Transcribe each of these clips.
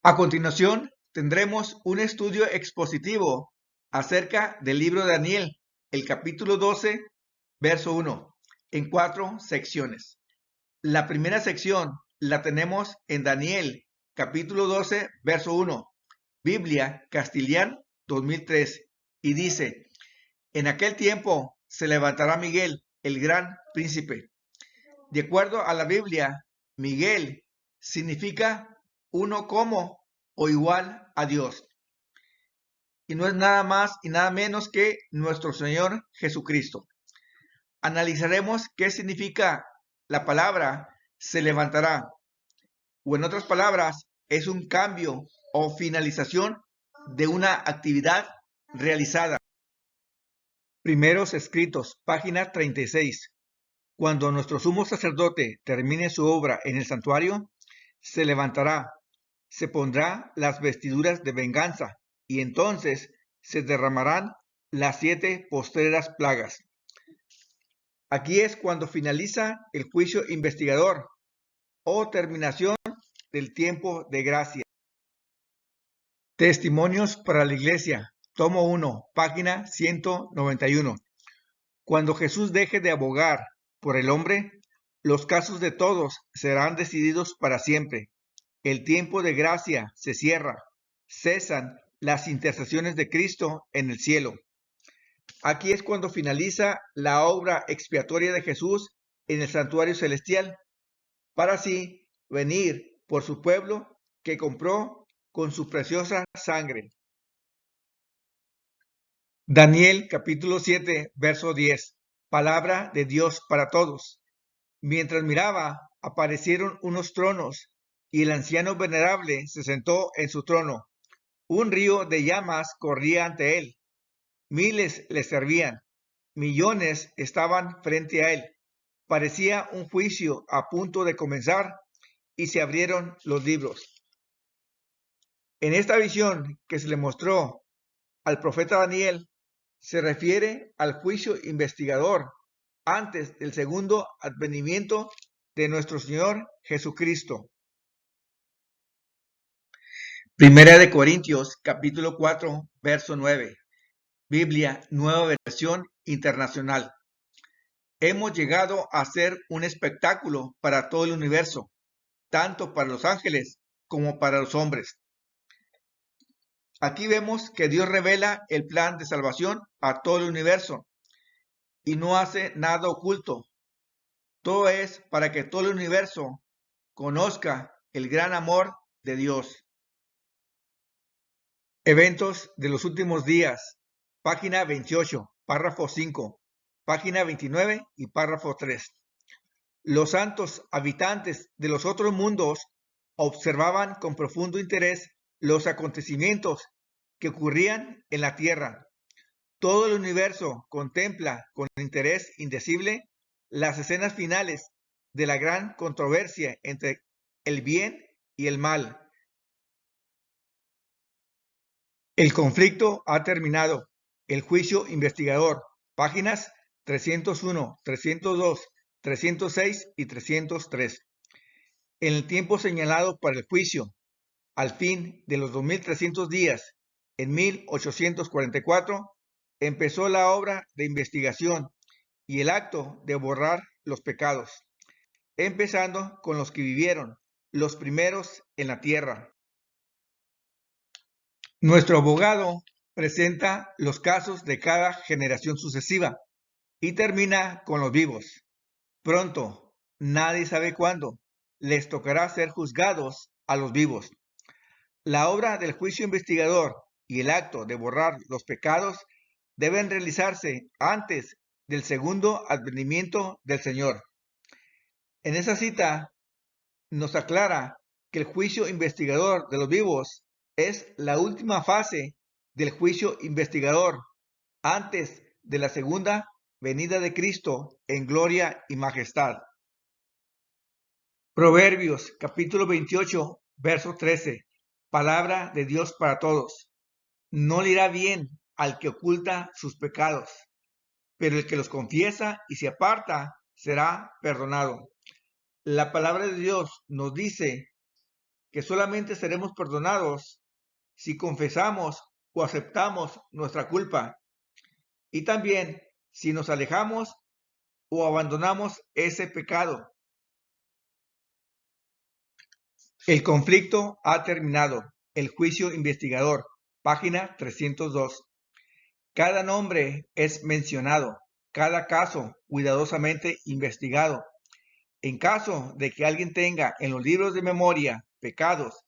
A continuación, tendremos un estudio expositivo acerca del libro de Daniel, el capítulo 12, verso 1, en 4 secciones. La primera sección la tenemos en Daniel, capítulo 12, verso 1, Biblia Castilian 2003, y dice: En aquel tiempo se levantará Miguel, el gran príncipe. De acuerdo a la Biblia, Miguel significa uno como o igual a Dios. Y no es nada más y nada menos que nuestro Señor Jesucristo. Analizaremos qué significa la palabra se levantará, o en otras palabras, es un cambio o finalización de una actividad realizada. Primeros escritos, página 36. Cuando nuestro sumo sacerdote termine su obra en el santuario, se levantará, se pondrá las vestiduras de venganza, y entonces se derramarán las 7 postreras plagas. Aquí es cuando finaliza el juicio investigador o terminación del tiempo de gracia. Testimonios para la Iglesia, tomo 1, página 191. Cuando Jesús deje de abogar por el hombre, los casos de todos serán decididos para siempre. El tiempo de gracia se cierra. Cesan las intercesiones de Cristo en el cielo. Aquí es cuando finaliza la obra expiatoria de Jesús en el santuario celestial, para así venir por su pueblo que compró con su preciosa sangre. Daniel capítulo 7, verso 10. Palabra de Dios para todos. Mientras miraba, aparecieron unos tronos, y el anciano venerable se sentó en su trono. Un río de llamas corría ante él. Miles le servían. Millones estaban frente a él. Parecía un juicio a punto de comenzar, y se abrieron los libros. En esta visión que se le mostró al profeta Daniel, se refiere al juicio investigador antes del segundo advenimiento de nuestro Señor Jesucristo. Primera de Corintios, capítulo 4, verso 9. Biblia, Nueva Versión Internacional. Hemos llegado a ser un espectáculo para todo el universo, tanto para los ángeles como para los hombres. Aquí vemos que Dios revela el plan de salvación a todo el universo y no hace nada oculto. Todo es para que todo el universo conozca el gran amor de Dios. Eventos de los últimos días, página 28, párrafo 5, página 29 y párrafo 3. Los santos habitantes de los otros mundos observaban con profundo interés los acontecimientos que ocurrían en la tierra. Todo el universo contempla con interés indecible las escenas finales de la gran controversia entre el bien y el mal. El conflicto ha terminado. El juicio investigador, páginas 301, 302, 306 y 303. En el tiempo señalado para el juicio, al fin de los 2300 días, en 1844, empezó la obra de investigación y el acto de borrar los pecados, empezando con los que vivieron, los primeros en la tierra. Nuestro abogado presenta los casos de cada generación sucesiva y termina con los vivos. Pronto, nadie sabe cuándo, les tocará ser juzgados a los vivos. La obra del juicio investigador y el acto de borrar los pecados deben realizarse antes del segundo advenimiento del Señor. En esa cita nos aclara que el juicio investigador de los vivos es la última fase del juicio investigador antes de la segunda venida de Cristo en gloria y majestad. Proverbios capítulo 28, verso 13. Palabra de Dios para todos. No le irá bien al que oculta sus pecados, pero el que los confiesa y se aparta será perdonado. La palabra de Dios nos dice que solamente seremos perdonados si confesamos o aceptamos nuestra culpa, y también si nos alejamos o abandonamos ese pecado. El conflicto ha terminado. El juicio investigador, página 302. Cada nombre es mencionado, cada caso cuidadosamente investigado. En caso de que alguien tenga en los libros de memoria pecados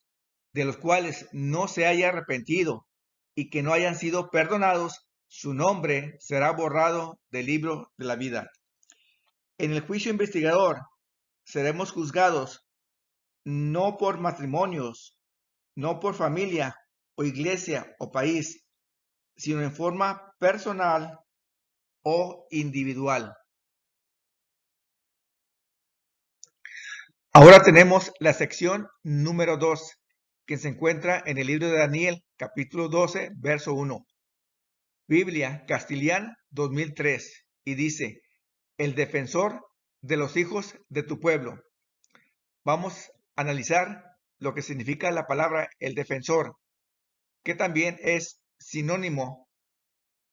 de los cuales no se haya arrepentido y que no hayan sido perdonados, su nombre será borrado del libro de la vida. En el juicio investigador seremos juzgados no por matrimonios, no por familia o iglesia o país, sino en forma personal o individual. Ahora tenemos la sección número 2, que se encuentra en el libro de Daniel, capítulo 12, verso 1. Biblia Castilian 2003, y dice: el defensor de los hijos de tu pueblo. Vamos a analizar lo que significa la palabra el defensor, que también es sinónimo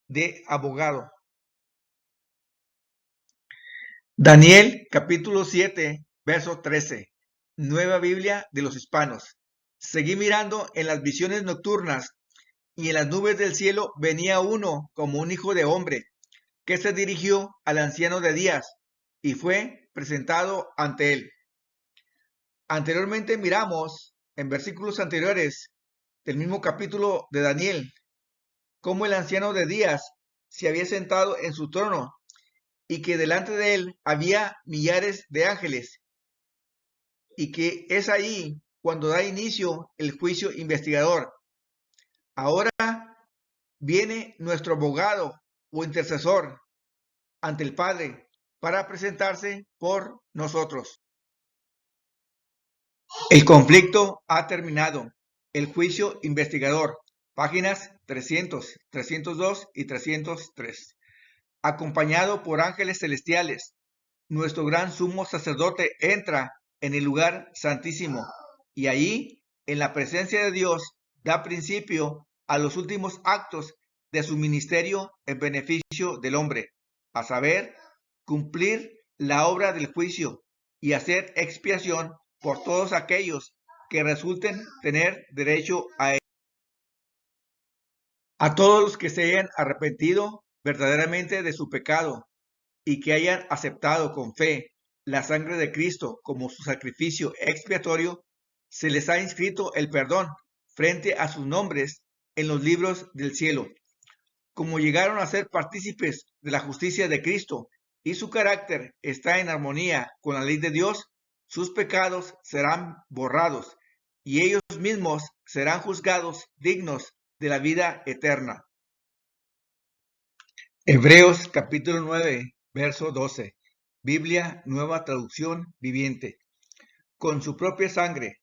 de abogado. Daniel capítulo 7, verso 13. Nueva Biblia de los Hispanos. Seguí mirando en las visiones nocturnas, y en las nubes del cielo venía uno como un hijo de hombre, que se dirigió al anciano de días y fue presentado ante él. Anteriormente miramos, en versículos anteriores del mismo capítulo de Daniel, cómo el anciano de días se había sentado en su trono y que delante de él había millares de ángeles, y que es ahí cuando da inicio el juicio investigador. Ahora viene nuestro abogado o intercesor ante el Padre para presentarse por nosotros. El conflicto ha terminado. El juicio investigador, páginas 300, 302 y 303. Acompañado por ángeles celestiales, nuestro gran sumo sacerdote entra en el lugar santísimo y allí, en la presencia de Dios, da principio a los últimos actos de su ministerio en beneficio del hombre, a saber, cumplir la obra del juicio y hacer expiación por todos aquellos que resulten tener derecho a él. A todos los que se hayan arrepentido verdaderamente de su pecado y que hayan aceptado con fe la sangre de Cristo como su sacrificio expiatorio, se les ha inscrito el perdón frente a sus nombres en los libros del cielo. Como llegaron a ser partícipes de la justicia de Cristo y su carácter está en armonía con la ley de Dios, sus pecados serán borrados y ellos mismos serán juzgados dignos de la vida eterna. Hebreos capítulo 9, verso 12. Biblia Nueva Traducción Viviente. Con su propia sangre,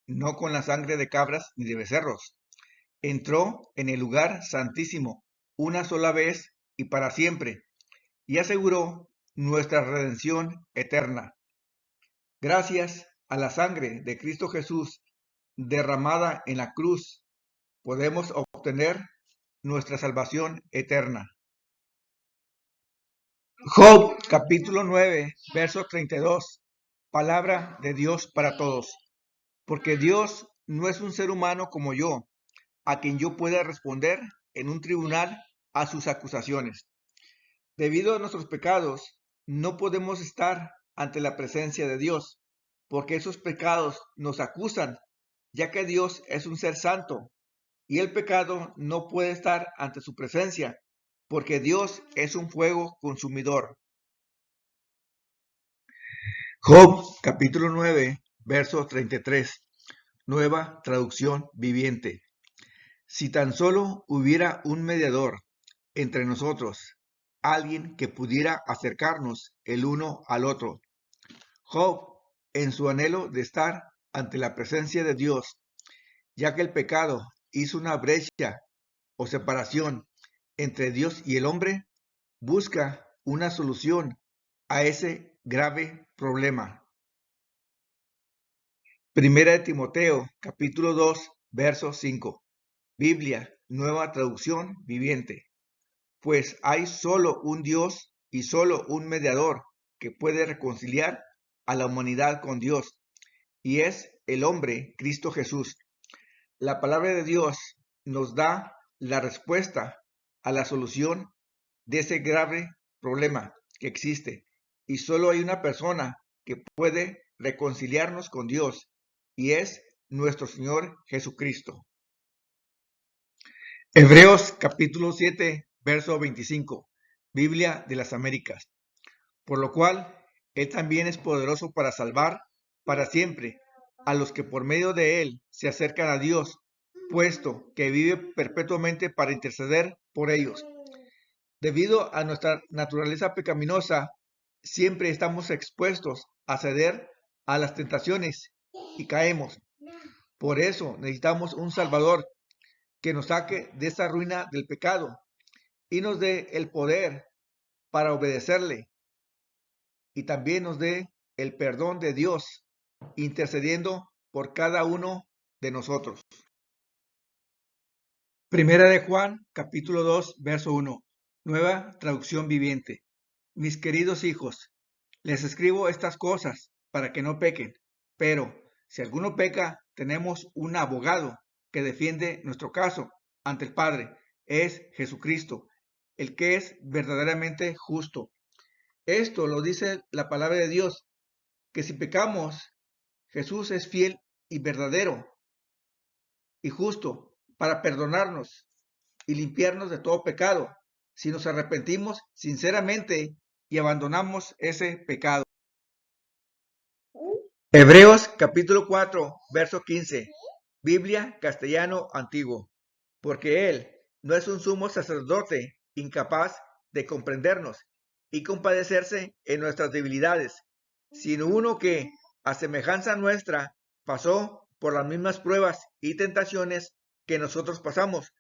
no con la sangre de cabras ni de becerros, entró en el lugar santísimo una sola vez y para siempre, y aseguró nuestra redención eterna. Gracias a la sangre de Cristo Jesús derramada en la cruz, podemos obtener nuestra salvación eterna. Job capítulo 9, verso 32. Palabra de Dios para todos. Porque Dios no es un ser humano como yo, a quien yo pueda responder en un tribunal a sus acusaciones. Debido a nuestros pecados, no podemos estar ante la presencia de Dios, porque esos pecados nos acusan, ya que Dios es un ser santo, y el pecado no puede estar ante su presencia, porque Dios es un fuego consumidor. Job capítulo 9, verso 33, Nueva Traducción Viviente. Si tan solo hubiera un mediador entre nosotros, alguien que pudiera acercarnos el uno al otro. Job, en su anhelo de estar ante la presencia de Dios, ya que el pecado hizo una brecha o separación entre Dios y el hombre, busca una solución a ese grave problema. Primera de Timoteo, capítulo 2, verso 5. Biblia, nueva traducción viviente. Pues hay solo un Dios y solo un mediador que puede reconciliar a la humanidad con Dios, y es el hombre Cristo Jesús. La palabra de Dios nos da la respuesta a la solución de ese grave problema que existe, y solo hay una persona que puede reconciliarnos con Dios, y es nuestro Señor Jesucristo. Hebreos capítulo 7, verso 25, Biblia de las Américas. Por lo cual, Él también es poderoso para salvar para siempre a los que por medio de Él se acercan a Dios, puesto que vive perpetuamente para interceder por ellos. Debido a nuestra naturaleza pecaminosa, siempre estamos expuestos a ceder a las tentaciones y caemos. Por eso necesitamos un Salvador que nos saque de esa ruina del pecado y nos dé el poder para obedecerle, y también nos dé el perdón de Dios, intercediendo por cada uno de nosotros. Primera de Juan, capítulo 2, verso 1, nueva traducción viviente. Mis queridos hijos, les escribo estas cosas para que no pequen, pero si alguno peca, tenemos un abogado que defiende nuestro caso ante el Padre, es Jesucristo, el que es verdaderamente justo. Esto lo dice la palabra de Dios, que si pecamos, Jesús es fiel y verdadero y justo para perdonarnos y limpiarnos de todo pecado, si nos arrepentimos sinceramente y abandonamos ese pecado. Hebreos capítulo 4, verso 15, Biblia castellano antiguo. Porque Él no es un sumo sacerdote incapaz de comprendernos y compadecerse en nuestras debilidades, sino uno que, a semejanza nuestra, pasó por las mismas pruebas y tentaciones que nosotros pasamos,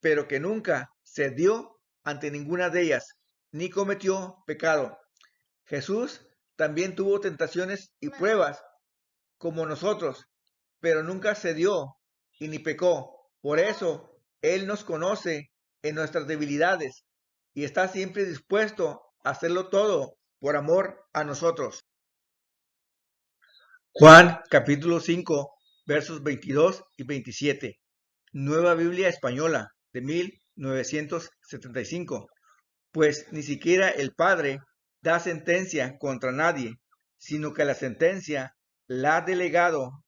pero que nunca cedió ante ninguna de ellas, ni cometió pecado. Jesús también tuvo tentaciones y pruebas como nosotros, pero nunca cedió y ni pecó. Por eso Él nos conoce en nuestras debilidades y está siempre dispuesto a hacerlo todo por amor a nosotros. Juan capítulo 5, versos 22 y 27. Nueva Biblia Española de 1975. Pues ni siquiera el Padre da sentencia contra nadie, sino que la sentencia la ha delegado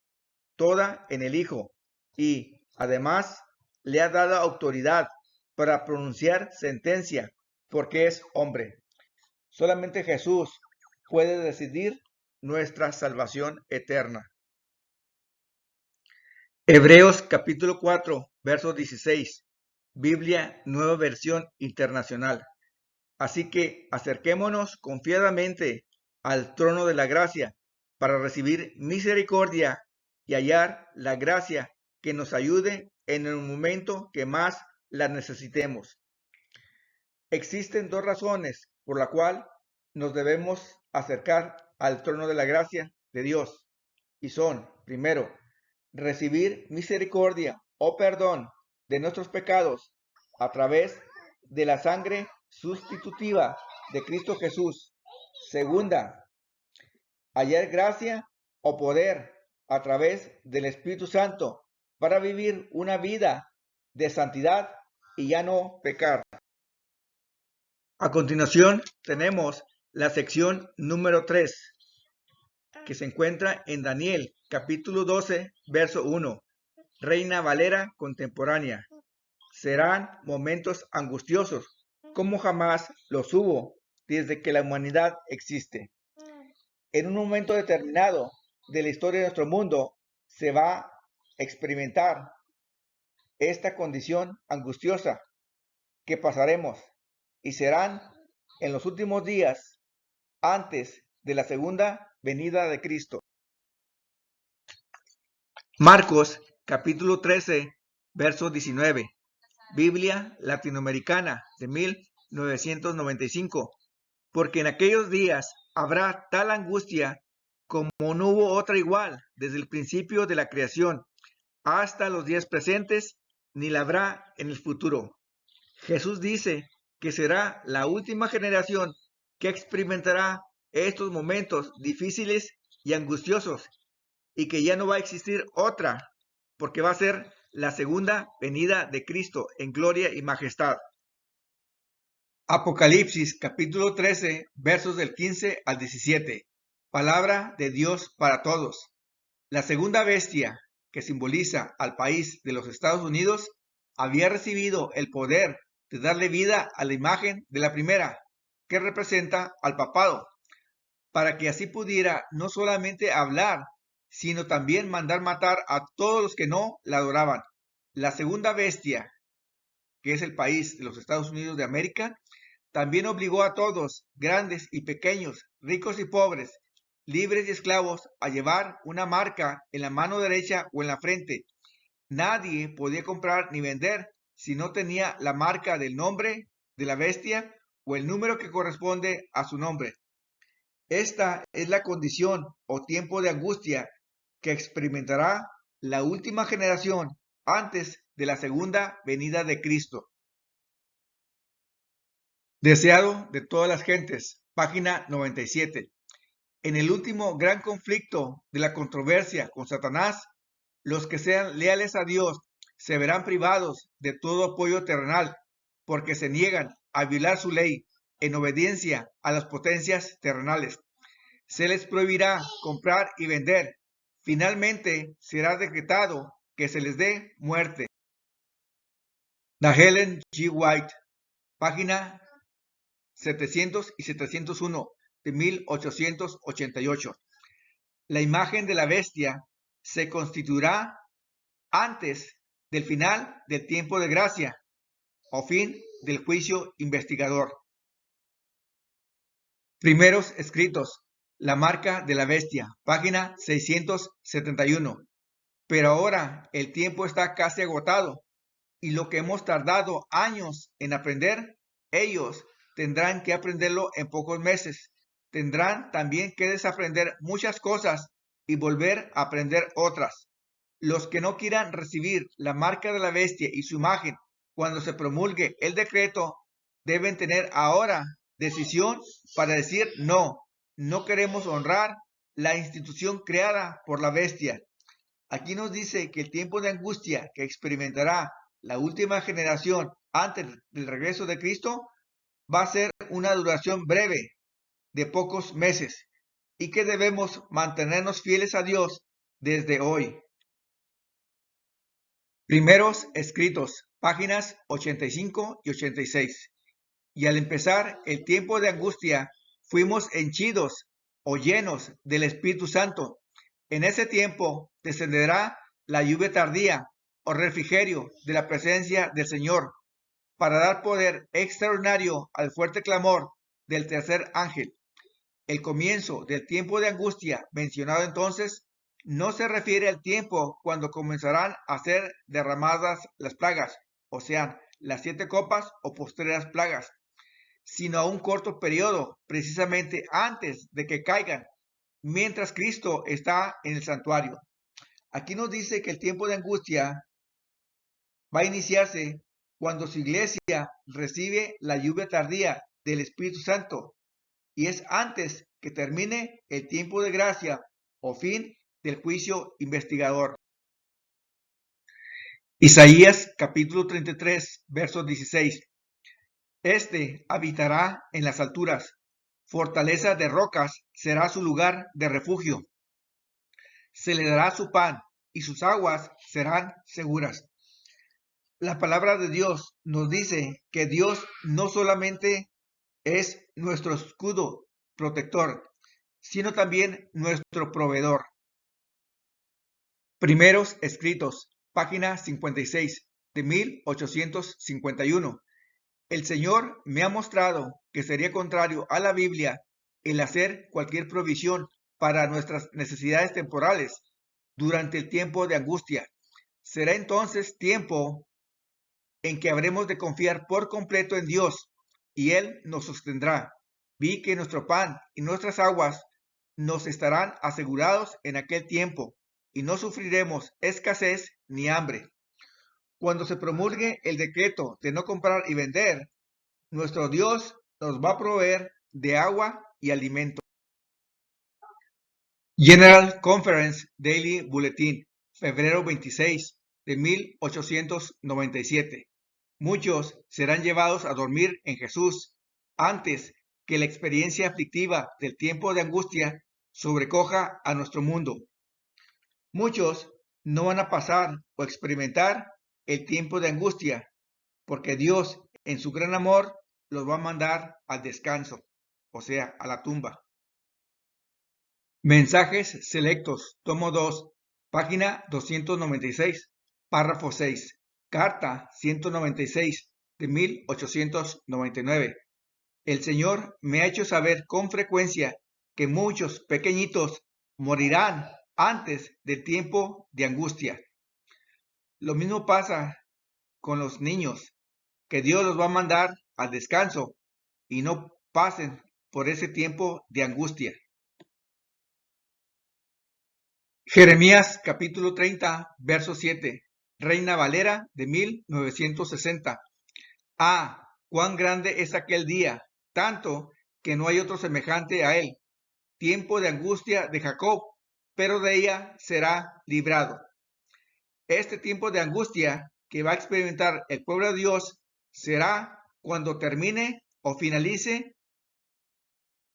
toda en el Hijo, y además le ha dado autoridad para pronunciar sentencia, porque es hombre. Solamente Jesús puede decidir nuestra salvación eterna. Hebreos capítulo 4, verso 16, Biblia Nueva Versión Internacional. Así que acerquémonos confiadamente al trono de la gracia para recibir misericordia y hallar la gracia que nos ayude en el momento que más la necesitemos. Existen dos razones por la cual nos debemos acercar al trono de la gracia de Dios, y son, primero, recibir misericordia o perdón de nuestros pecados a través de la sangre sustitutiva de Cristo Jesús. Segunda, hallar gracia o poder a través del Espíritu Santo para vivir una vida de santidad y ya no pecar. A continuación tenemos la sección número 3, que se encuentra en Daniel capítulo 12, verso 1, Reina Valera contemporánea. Serán momentos angustiosos, como jamás los hubo desde que la humanidad existe. En un momento determinado de la historia de nuestro mundo se va a experimentar esta condición angustiosa que pasaremos, y serán en los últimos días antes de la segunda venida de Cristo. Marcos capítulo 13, verso 19. Biblia latinoamericana de 1995. Porque en aquellos días habrá tal angustia como no hubo otra igual desde el principio de la creación hasta los días presentes, ni la habrá en el futuro. Jesús dice que será la última generación que experimentará estos momentos difíciles y angustiosos, y que ya no va a existir otra, porque va a ser la segunda venida de Cristo en gloria y majestad. Apocalipsis capítulo 13, versos del 15 al 17. Palabra de Dios para todos. La segunda bestia, que simboliza al país de los Estados Unidos, había recibido el poder de darle vida a la imagen de la primera, que representa al papado, para que así pudiera no solamente hablar, sino también mandar matar a todos los que no la adoraban. La segunda bestia, que es el país de los Estados Unidos de América, también obligó a todos, grandes y pequeños, ricos y pobres, libres y esclavos, a llevar una marca en la mano derecha o en la frente. Nadie podía comprar ni vender si no tenía la marca del nombre de la bestia o el número que corresponde a su nombre. Esta es la condición o tiempo de angustia que experimentará la última generación antes de la segunda venida de Cristo. Deseado de todas las gentes, página 97. En el último gran conflicto de la controversia con Satanás, los que sean leales a Dios se verán privados de todo apoyo terrenal, porque se niegan a violar su ley en obediencia a las potencias terrenales. Se les prohibirá comprar y vender. Finalmente será decretado que se les dé muerte. The Ellen G. White, página 700 y 701 de 1888. La imagen de la bestia se constituirá antes del final del tiempo de gracia o fin del juicio investigador. Primeros escritos. La marca de la bestia, página 671. Pero ahora el tiempo está casi agotado y lo que hemos tardado años en aprender, ellos tendrán que aprenderlo en pocos meses. Tendrán también que desaprender muchas cosas y volver a aprender otras. Los que no quieran recibir la marca de la bestia y su imagen cuando se promulgue el decreto deben tener ahora decisión para decir no, no queremos honrar la institución creada por la bestia. Aquí nos dice que el tiempo de angustia que experimentará la última generación antes del regreso de Cristo va a ser una duración breve de pocos meses y que debemos mantenernos fieles a Dios desde hoy. Primeros escritos, páginas 85 y 86. Y al empezar el tiempo de angustia, fuimos henchidos o llenos del Espíritu Santo. En ese tiempo descenderá la lluvia tardía o refrigerio de la presencia del Señor, para dar poder extraordinario al fuerte clamor del tercer ángel. El comienzo del tiempo de angustia mencionado entonces no se refiere al tiempo cuando comenzarán a ser derramadas las plagas, o sea, las 7 copas o postreras plagas, sino a un corto periodo, precisamente antes de que caigan, mientras Cristo está en el santuario. Aquí nos dice que el tiempo de angustia va a iniciarse cuando su iglesia recibe la lluvia tardía del Espíritu Santo, y es antes que termine el tiempo de gracia o fin del juicio investigador. Isaías capítulo 33, verso 16. Este habitará en las alturas, fortaleza de rocas será su lugar de refugio. Se le dará su pan y sus aguas serán seguras. La palabra de Dios nos dice que Dios no solamente es nuestro escudo protector, sino también nuestro proveedor. Primeros escritos, página 56 de 1851. El Señor me ha mostrado que sería contrario a la Biblia el hacer cualquier provisión para nuestras necesidades temporales durante el tiempo de angustia. Será entonces tiempo en que habremos de confiar por completo en Dios y Él nos sostendrá. Vi que nuestro pan y nuestras aguas nos estarán asegurados en aquel tiempo y no sufriremos escasez ni hambre. Cuando se promulgue el decreto de no comprar y vender, nuestro Dios nos va a proveer de agua y alimento. General Conference Daily Bulletin, febrero 26 de 1897. Muchos serán llevados a dormir en Jesús antes que la experiencia aflictiva del tiempo de angustia sobrecoja a nuestro mundo. Muchos no van a pasar o experimentar el tiempo de angustia, porque Dios, en su gran amor, los va a mandar al descanso, o sea, a la tumba. Mensajes selectos, tomo 2, página 296, párrafo 6, carta 196 de 1899. El Señor me ha hecho saber con frecuencia que muchos pequeñitos morirán antes del tiempo de angustia. Lo mismo pasa con los niños, que Dios los va a mandar al descanso y no pasen por ese tiempo de angustia. Jeremías capítulo 30, verso 7, Reina Valera de 1960. Ah, cuán grande es aquel día, tanto que no hay otro semejante a él. Tiempo de angustia de Jacob, pero de ella será librado. Este tiempo de angustia que va a experimentar el pueblo de Dios será cuando termine o finalice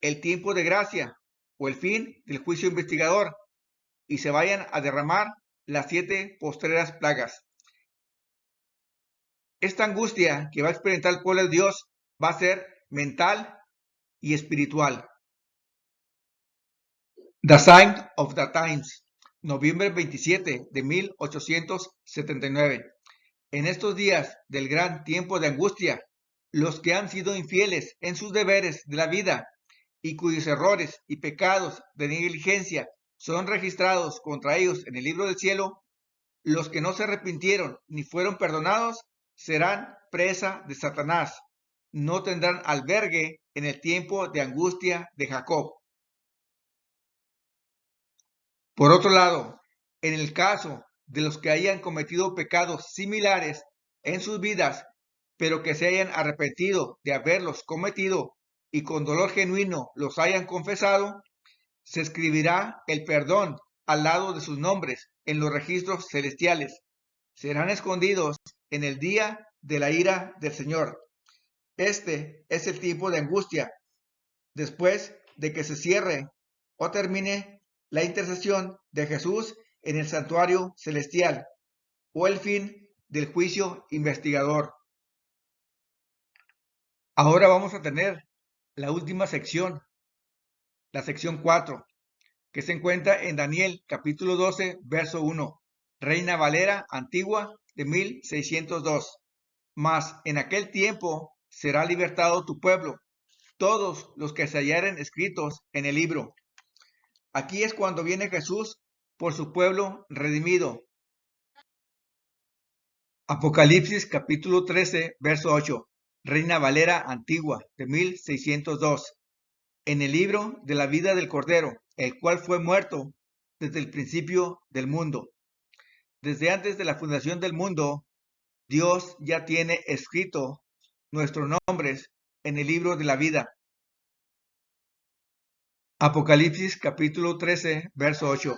el tiempo de gracia o el fin del juicio investigador y se vayan a derramar las 7 postreras plagas. Esta angustia que va a experimentar el pueblo de Dios va a ser mental y espiritual. The Sign of the Times, noviembre 27 de 1879. En estos días del gran tiempo de angustia, los que han sido infieles en sus deberes de la vida y cuyos errores y pecados de negligencia son registrados contra ellos en el libro del cielo, los que no se arrepintieron ni fueron perdonados serán presa de Satanás. No tendrán albergue en el tiempo de angustia de Jacob. Por otro lado, en el caso de los que hayan cometido pecados similares en sus vidas, pero que se hayan arrepentido de haberlos cometido y con dolor genuino los hayan confesado, se escribirá el perdón al lado de sus nombres en los registros celestiales. Serán escondidos en el día de la ira del Señor. Este es el tiempo de angustia, después de que se cierre o termine la intercesión de Jesús en el santuario celestial o el fin del juicio investigador. Ahora vamos a tener la última sección, la sección 4, que se encuentra en Daniel capítulo 12, verso 1, Reina Valera antigua de 1602. Mas en aquel tiempo será libertado tu pueblo, todos los que se hallaren escritos en el libro. Aquí es cuando viene Jesús por su pueblo redimido. Apocalipsis capítulo 13, verso 8, Reina Valera antigua de 1602. En el libro de la vida del Cordero, el cual fue muerto desde el principio del mundo. Desde antes de la fundación del mundo, Dios ya tiene escrito nuestros nombres en el libro de la vida. Apocalipsis capítulo 13, verso 8.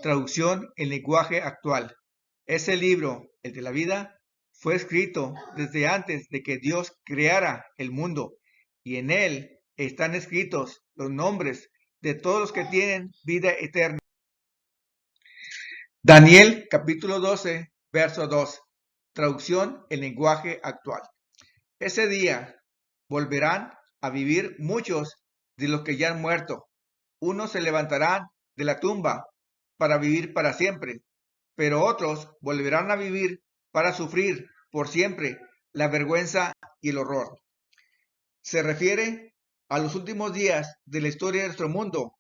Traducción en lenguaje actual. Ese libro, el de la vida, fue escrito desde antes de que Dios creara el mundo, y en él están escritos los nombres de todos los que tienen vida eterna. Daniel capítulo 12, verso 2. Traducción en lenguaje actual. Ese día volverán a vivir muchos de los que ya han muerto. Unos se levantarán de la tumba para vivir para siempre, pero otros volverán a vivir para sufrir por siempre la vergüenza y el horror. Se refiere a los últimos días de la historia de nuestro mundo,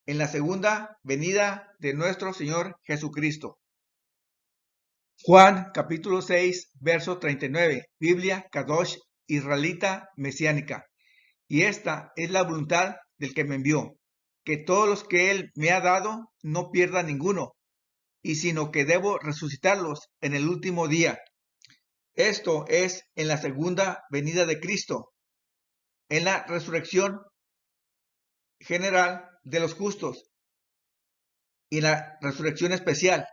en la segunda venida de nuestro Señor Jesucristo. Juan capítulo 6, verso 39, Biblia Kadosh Israelita Mesiánica. Y esta es la voluntad del que me envió, que todos los que Él me ha dado no pierda ninguno, y sino que debo resucitarlos en el último día. Esto es en la segunda venida de Cristo, en la resurrección general de los justos y en la resurrección especial,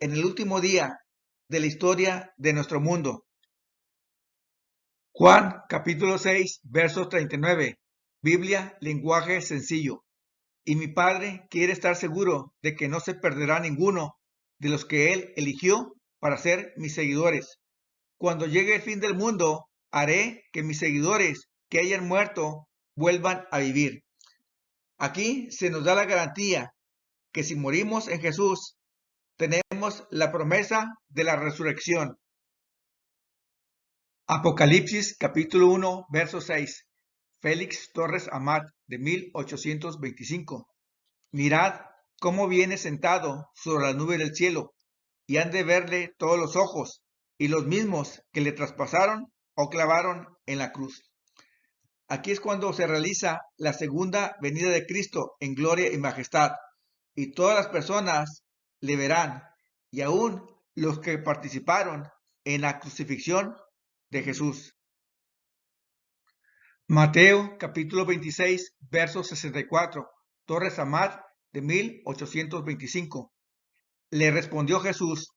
en el último día de la historia de nuestro mundo. Juan capítulo 6, versos 39. Biblia, lenguaje sencillo. Y mi Padre quiere estar seguro de que no se perderá ninguno de los que Él eligió para ser mis seguidores. Cuando llegue el fin del mundo, haré que mis seguidores que hayan muerto vuelvan a vivir. Aquí se nos da la garantía que si morimos en Jesús, tenemos la promesa de la resurrección. Apocalipsis capítulo 1, verso 6. Félix Torres Amat, de 1825. Mirad cómo viene sentado sobre la nube del cielo, y han de verle todos los ojos, y los mismos que le traspasaron o clavaron en la cruz. Aquí es cuando se realiza la segunda venida de Cristo en gloria y majestad, y todas las personas le verán, y aún los que participaron en la crucifixión de Jesús. Mateo capítulo 26, verso 64. Torres Amat, de 1825. Le respondió Jesús: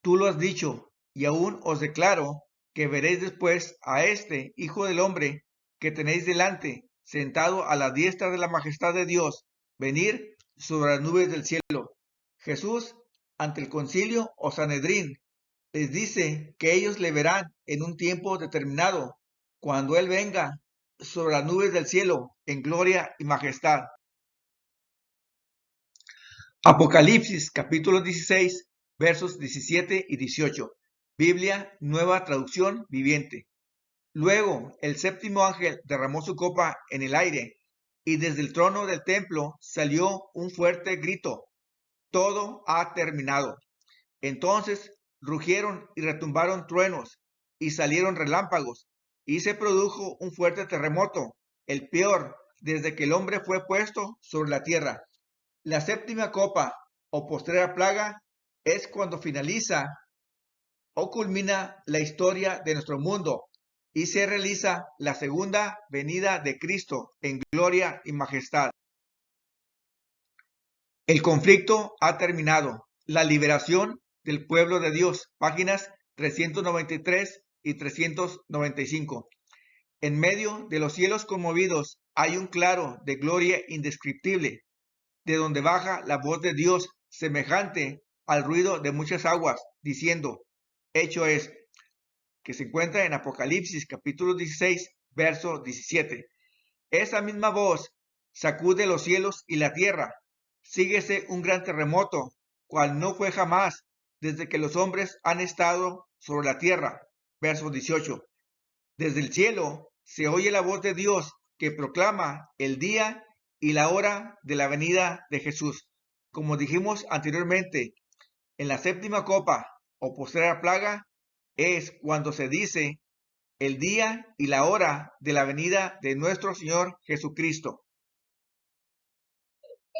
tú lo has dicho, y aún os declaro que veréis después a este Hijo del Hombre que tenéis delante, sentado a la diestra de la majestad de Dios, venir sobre las nubes del cielo. Jesús, ante el concilio o Sanedrín, les dice que ellos le verán en un tiempo determinado, cuando Él venga sobre las nubes del cielo en gloria y majestad. Apocalipsis capítulo 16, versos 17 y 18. Biblia, nueva traducción viviente. Luego el séptimo ángel derramó su copa en el aire, y desde el trono del templo salió un fuerte grito: todo ha terminado. Entonces rugieron y retumbaron truenos, y salieron relámpagos, y se produjo un fuerte terremoto, el peor desde que el hombre fue puesto sobre la tierra. La séptima copa o postrera plaga es cuando finaliza o culmina la historia de nuestro mundo y se realiza la segunda venida de Cristo en gloria y majestad. El conflicto ha terminado. La liberación del pueblo de Dios, páginas 393 y 395. En medio de los cielos conmovidos hay un claro de gloria indescriptible, de donde baja la voz de Dios semejante al ruido de muchas aguas, diciendo: hecho es, que se encuentra en Apocalipsis capítulo 16, verso 17. Esa misma voz sacude los cielos y la tierra. Síguese un gran terremoto, cual no fue jamás desde que los hombres han estado sobre la tierra. Verso 18. Desde el cielo se oye la voz de Dios que proclama el día y la hora de la venida de Jesús. Como dijimos anteriormente, en la séptima copa o postrera plaga es cuando se dice el día y la hora de la venida de nuestro Señor Jesucristo.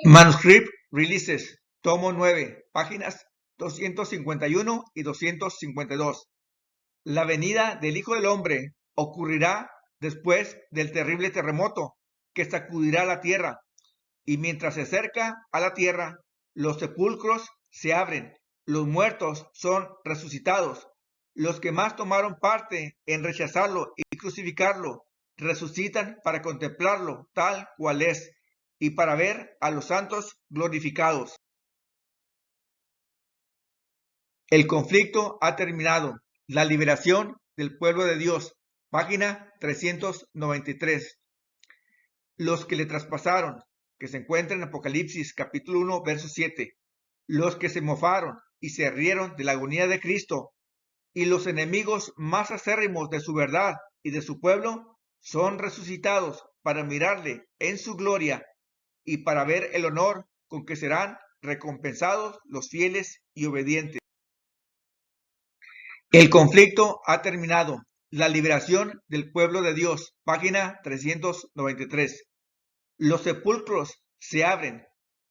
Manuscript Releases, tomo 9, páginas 251 y 252. La venida del Hijo del Hombre ocurrirá después del terrible terremoto que sacudirá la tierra, y mientras se acerca a la tierra, los sepulcros se abren, los muertos son resucitados. Los que más tomaron parte en rechazarlo y crucificarlo resucitan para contemplarlo tal cual es y para ver a los santos glorificados. El conflicto ha terminado. La liberación del pueblo de Dios. Página 393. Los que le traspasaron, que se encuentra en Apocalipsis capítulo 1, verso 7. Los que se mofaron y se rieron de la agonía de Cristo, y los enemigos más acérrimos de su verdad y de su pueblo, son resucitados para mirarle en su gloria y para ver el honor con que serán recompensados los fieles y obedientes. El conflicto ha terminado. La liberación del pueblo de Dios, página 393. Los sepulcros se abren.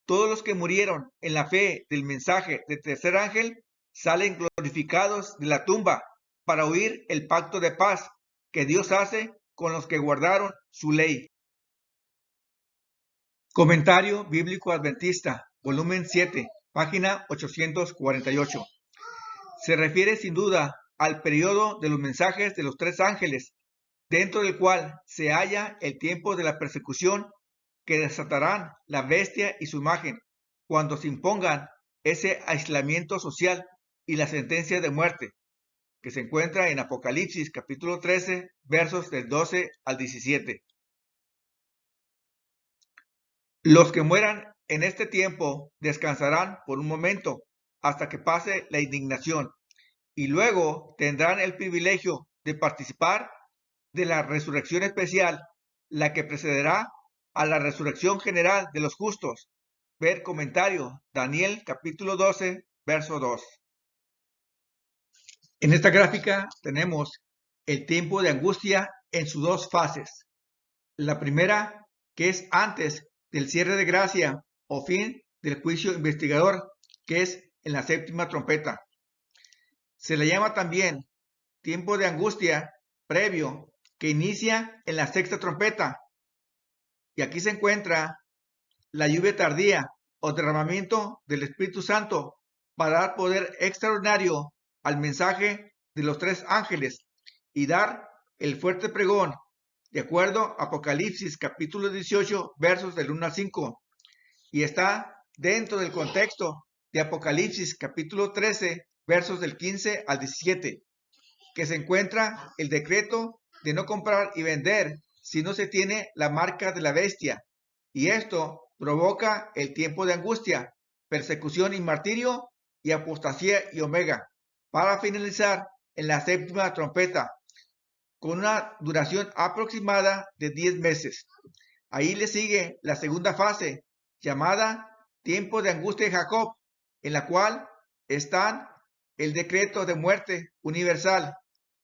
Todos los que murieron en la fe del mensaje del tercer ángel salen glorificados de la tumba para oír el pacto de paz que Dios hace con los que guardaron su ley. Comentario Bíblico Adventista, volumen 7, página 848. Se refiere sin duda al periodo de los mensajes de los tres ángeles, dentro del cual se halla el tiempo de la persecución que desatarán la bestia y su imagen, cuando se impongan ese aislamiento social y la sentencia de muerte, que se encuentra en Apocalipsis capítulo 13, versos del 12 al 17. Los que mueran en este tiempo descansarán por un momento hasta que pase la indignación y luego tendrán el privilegio de participar de la resurrección especial, la que precederá a la resurrección general de los justos. Ver comentario, Daniel capítulo 12, verso 2. En esta gráfica tenemos el tiempo de angustia en sus dos fases. La primera, que es antes del cierre de gracia o fin del juicio investigador, que es en la séptima trompeta. Se le llama también tiempo de angustia previo, que inicia en la sexta trompeta. Y aquí se encuentra la lluvia tardía o derramamiento del Espíritu Santo para dar poder extraordinario al mensaje de los tres ángeles y dar el fuerte pregón, de acuerdo a Apocalipsis capítulo 18, versos del 1 al 5. Y está dentro del contexto de Apocalipsis capítulo 13, versos del 15 al 17, que se encuentra el decreto de no comprar y vender si no se tiene la marca de la bestia. Y esto provoca el tiempo de angustia, persecución y martirio y apostasía y omega, para finalizar en la séptima trompeta, con una duración aproximada de 10 meses. Ahí le sigue la segunda fase, llamada tiempo de angustia de Jacob, en la cual están el decreto de muerte universal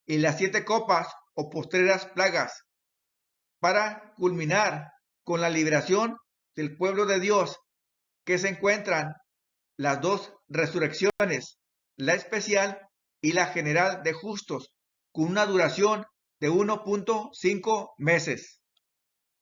y las 7 copas o postreras plagas, para culminar con la liberación del pueblo de Dios, que se encuentran las dos resurrecciones, la especial y la general de justos, con una duración de 1.5 meses.